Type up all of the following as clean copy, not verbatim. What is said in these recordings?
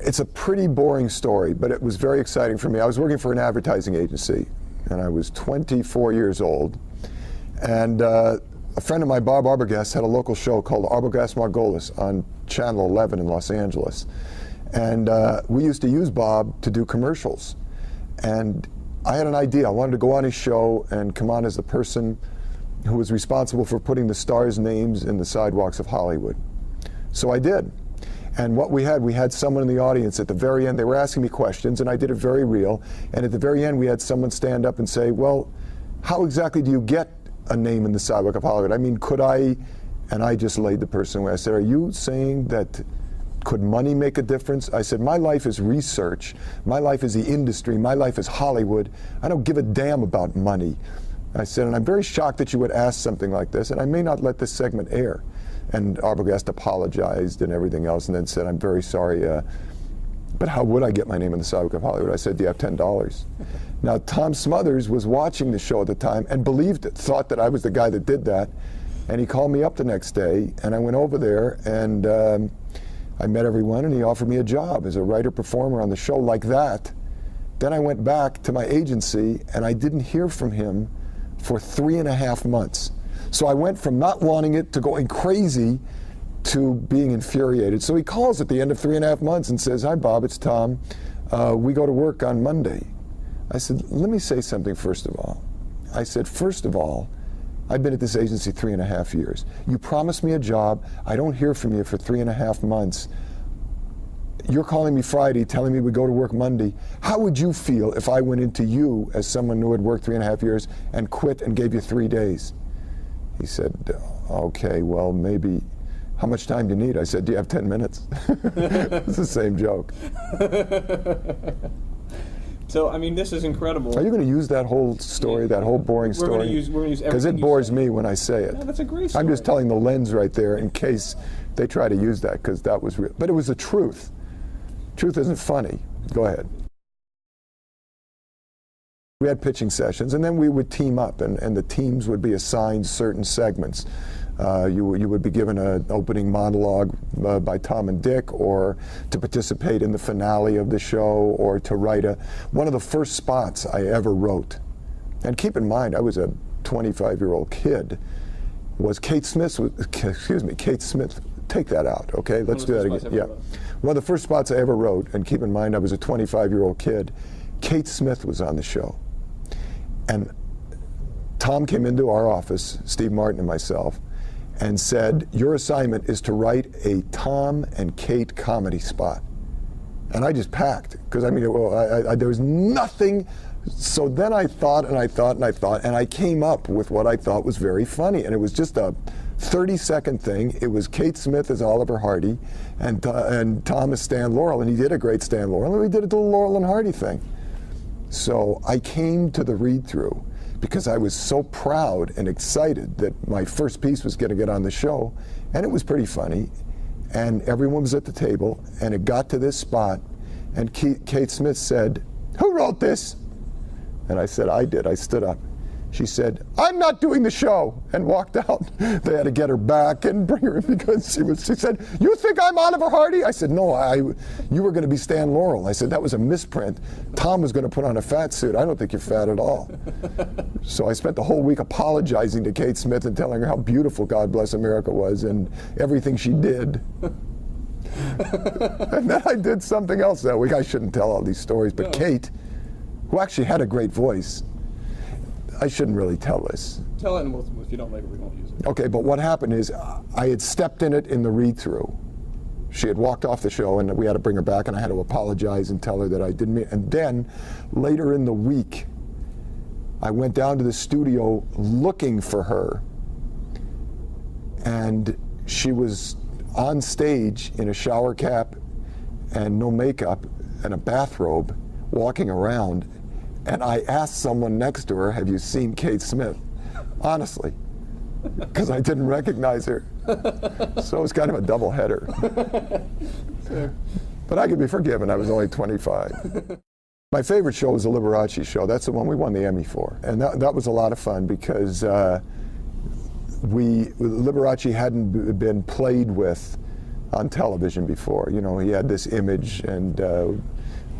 It's a pretty boring story, but it was very exciting for me. I was working for an advertising agency, and I was 24 years old. And a friend of mine, Bob Arbogast, had a local show called Arbogast Margolis on Channel 11 in Los Angeles. And we used to use Bob to do commercials. And I had an idea. I wanted to go on his show and come on as the person who was responsible for putting the stars' names in the sidewalks of Hollywood. So I did. And what we had someone in the audience at the very end. They were asking me questions, and I did it very real. And at the very end, we had someone stand up and say, well, how exactly do you get a name in the sidewalk of Hollywood? I mean, could I? And I just laid the person away. I said, are you saying that could money make a difference? I said, my life is research. My life is the industry. My life is Hollywood. I don't give a damn about money. I said, and I'm very shocked that you would ask something like this, and I may not let this segment air. And Arbogast apologized and everything else, and then said, I'm very sorry, but how would I get my name in the sidewalk of Hollywood? I said, do you have $10? Now, Tom Smothers was watching the show at the time and believed it, thought that I was the guy that did that. And he called me up the next day, and I went over there, and I met everyone, and he offered me a job as a writer-performer on the show like that. Then I went back to my agency, and I didn't hear from him for 3.5 months. So I went from not wanting it to going crazy to being infuriated. So he calls at the end of 3.5 months and says, hi, Bob, it's Tom. We go to work on Monday. I said, let me say something first of all. I said, first of all, I've been at this agency 3.5 years. You promised me a job. I don't hear from you for 3.5 months. You're calling me Friday, telling me we go to work Monday. How would you feel if I went into you as someone who had worked 3.5 years and quit and gave you 3 days? He said, okay, well, maybe. How much time do you need? I said, do you have 10 minutes? It's the same joke. So, I mean, this is incredible. Are you going to use that whole story, that whole boring story? We're going to use everything. Because it bores me when I say it. No, that's a great story. I'm just telling the lens right there in case they try to use that, because that was real. But it was the truth. Truth isn't funny. Go ahead. We had pitching sessions, and then we would team up, and the teams would be assigned certain segments. You would be given an opening monologue by Tom and Dick, or to participate in the finale of the show, or to write one of the first spots I ever wrote. And keep in mind, I was a 25-year-old kid. Was Kate Smith? Excuse me, Kate Smith. Take that out, okay? Let's do that again. Yeah, one of the first spots I ever wrote, and keep in mind, I was a 25-year-old kid. Kate Smith was on the show. And Tom came into our office, Steve Martin and myself, and said, your assignment is to write a Tom and Kate comedy spot. And I just packed, because I mean, there was nothing. So then I thought, and I thought, and I thought, and I came up with what I thought was very funny. And it was just a 30-second thing. It was Kate Smith as Oliver Hardy, and Tom as Stan Laurel, and he did a great Stan Laurel, and we did a little Laurel and Hardy thing. So I came to the read-through because I was so proud and excited that my first piece was going to get on the show, and it was pretty funny, and everyone was at the table, and it got to this spot, and Kate Smith said, who wrote this? And I said, I did. I stood up. She said, I'm not doing the show, and walked out. They had to get her back and bring her in because she said, you think I'm Oliver Hardy? I said, no, you were going to be Stan Laurel. I said, that was a misprint. Tom was going to put on a fat suit. I don't think you're fat at all. So I spent the whole week apologizing to Kate Smith and telling her how beautiful God Bless America was and everything she did. And then I did something else that week. I shouldn't tell all these stories, but no. Kate, who actually had a great voice, I shouldn't really tell this. Tell it, and if you don't like it, we won't use it. Okay, but what happened is I had stepped in it in the read-through. She had walked off the show, and we had to bring her back, and I had to apologize and tell her that I didn't mean. And then, later in the week, I went down to the studio looking for her, and she was on stage in a shower cap and no makeup and a bathrobe, walking around. And I asked someone next to her, have you seen Kate Smith? Honestly, because I didn't recognize her. So it was kind of a double header. But I could be forgiven. I was only 25. My favorite show was the Liberace show. That's the one we won the Emmy for. And that was a lot of fun because Liberace hadn't been played with on television before. You know, he had this image, and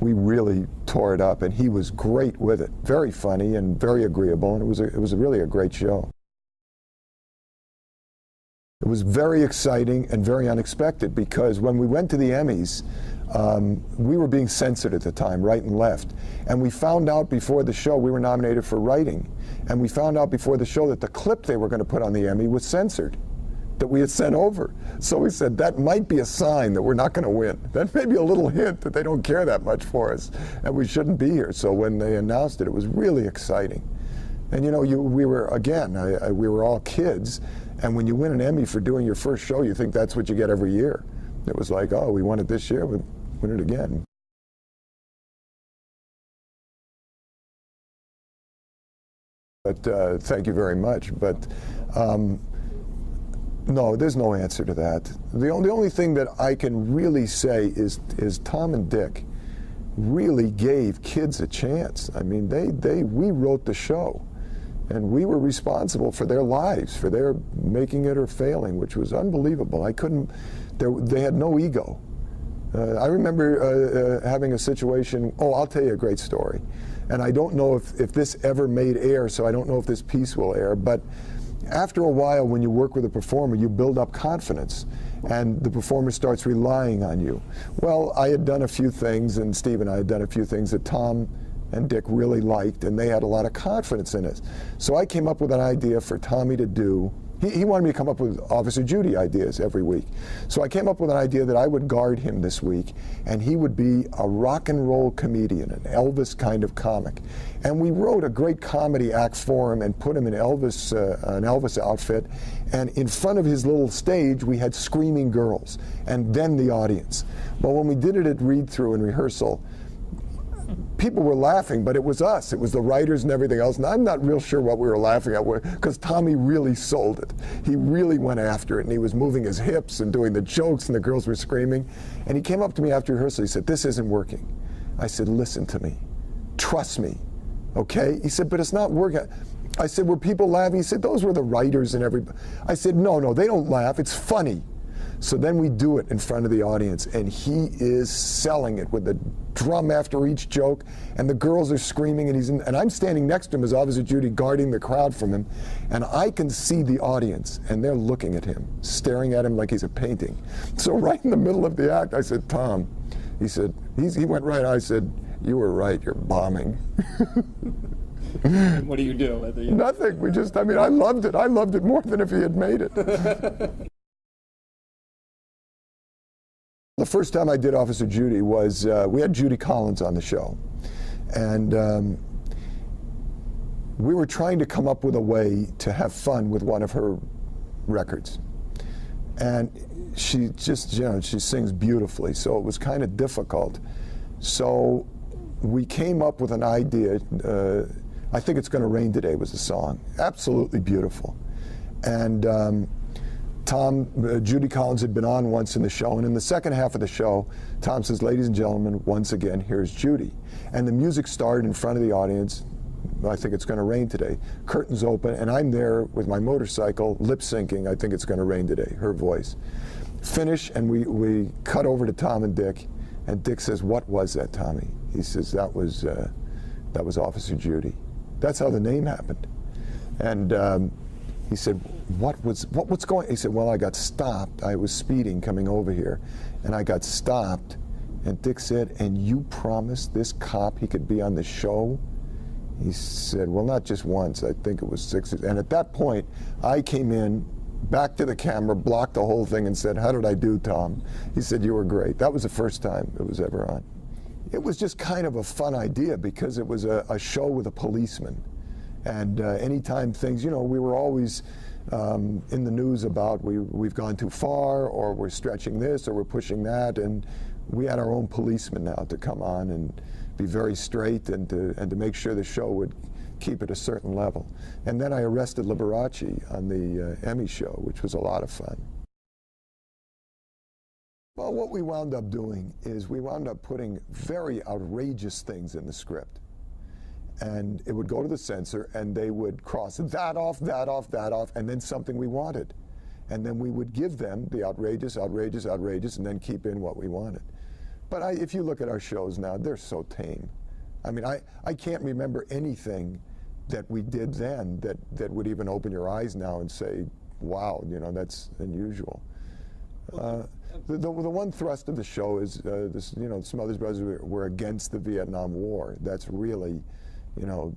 we really tore it up, and he was great with it. Very funny and very agreeable, and it was really a great show. It was very exciting and very unexpected, because when we went to the Emmys, we were being censored at the time, right and left. And we found out before the show, we were nominated for writing, and we found out before the show that the clip they were going to put on the Emmy was censored, that we had sent over. So we said, that might be a sign that we're not going to win. That may be a little hint that they don't care that much for us, and we shouldn't be here. So when they announced it, it was really exciting. And you know, we were, again, we were all kids, and when you win an Emmy for doing your first show, you think that's what you get every year. It was like, oh, we won it this year, we'll win it again. But thank you very much. But no, there's no answer to that. The only thing that I can really say is Tom and Dick really gave kids a chance. I mean, we wrote the show, and we were responsible for their lives, for their making it or failing, which was unbelievable. They had no ego. I remember having a situation, I'll tell you a great story. And I don't know if this ever made air, so I don't know if this piece will air, but after a while, when you work with a performer, you build up confidence, and the performer starts relying on you. Well, I had done a few things, and Steve and I had done a few things that Tom and Dick really liked, and they had a lot of confidence in us. So I came up with an idea for Tommy to do. He wanted me to come up with Officer Judy ideas every week. So I came up with an idea that I would guard him this week, and he would be a rock and roll comedian, an Elvis kind of comic. And we wrote a great comedy act for him and put him in an Elvis outfit, and in front of his little stage we had screaming girls, and then the audience. Well, when we did it at read-through and rehearsal, people were laughing, but it was us. It was the writers and everything else. And I'm not real sure what we were laughing at, because Tommy really sold it. He really went after it, and he was moving his hips and doing the jokes, and the girls were screaming. And he came up to me after rehearsal. He said, "This isn't working." I said, "Listen to me. Trust me. Okay?" He said, "But it's not working." I said, "Were people laughing?" He said, "Those were the writers and everybody." I said, No, they don't laugh. It's funny." So then we do it in front of the audience, and he is selling it with the drum after each joke, and the girls are screaming, and I'm standing next to him as Officer Judy, guarding the crowd from him, and I can see the audience, and they're looking at him, staring at him like he's a painting. So right in the middle of the act, I said, "Tom," he said, he went right, I said, "You were right, you're bombing." What do you do at the end? Nothing. I loved it. I loved it more than if he had made it. The first time I did Officer Judy was, we had Judy Collins on the show, and we were trying to come up with a way to have fun with one of her records. And she just, she sings beautifully, so it was kind of difficult. So we came up with an idea. I Think It's Gonna Rain Today was the song. Absolutely beautiful. And Judy Collins had been on once in the show, and in the second half of the show, Tom says, "Ladies and gentlemen, once again, here's Judy." And the music started in front of the audience. I Think It's Gonna Rain Today. Curtains open, and I'm there with my motorcycle, lip syncing I Think It's Gonna Rain Today, her voice. Finish, and we cut over to Tom and Dick, and Dick says, "What was that, Tommy?" He says, that was Officer Judy. That's how the name happened. And he said, what's going on? He said, "Well, I got stopped. I was speeding coming over here, and I got stopped." And Dick said, "And you promised this cop he could be on the show?" He said, "Well, not just once. I think it was 6. And at that point, I came in, back to the camera, blocked the whole thing, and said, "How did I do, Tom?" He said, "You were great." That was the first time it was ever on. It was just kind of a fun idea, because it was a show with a policeman. And anytime things, we were always in the news about we've gone too far, or we're stretching this, or we're pushing that, and we had our own policeman now to come on and be very straight, and to make sure the show would keep at a certain level. And then I arrested Liberace on the Emmy show, which was a lot of fun. Well, what we wound up doing is we wound up putting very outrageous things in the script. And it would go to the censor, and they would cross that off, that off, that off, and then something we wanted. and then we would give them the outrageous, outrageous, outrageous, and then keep in what we wanted. But if you look at our shows now, they're so tame. I mean, I can't remember anything that we did then that would even open your eyes now and say, wow, you know, that's unusual. The one thrust of the show is this, you know, Smothers Brothers were against the Vietnam War. That's really, you know,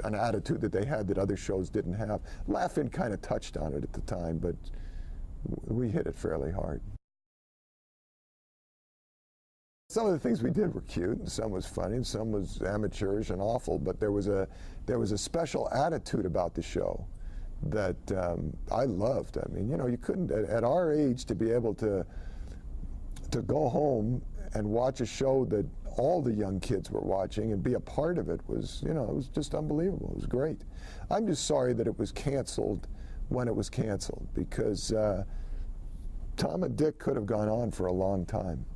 an attitude that they had that other shows didn't have. Laugh-In kind of touched on it at the time, but we hit it fairly hard. Some of the things we did were cute, and some was funny, and some was amateurish and awful, but there was a special attitude about the show that I loved. I mean, you know, you couldn't, at our age, to be able to go home and watch a show that all the young kids were watching and be a part of it was, you know, it was just unbelievable. It was great. I'm just sorry that it was canceled when it was canceled, because Tom and Dick could have gone on for a long time.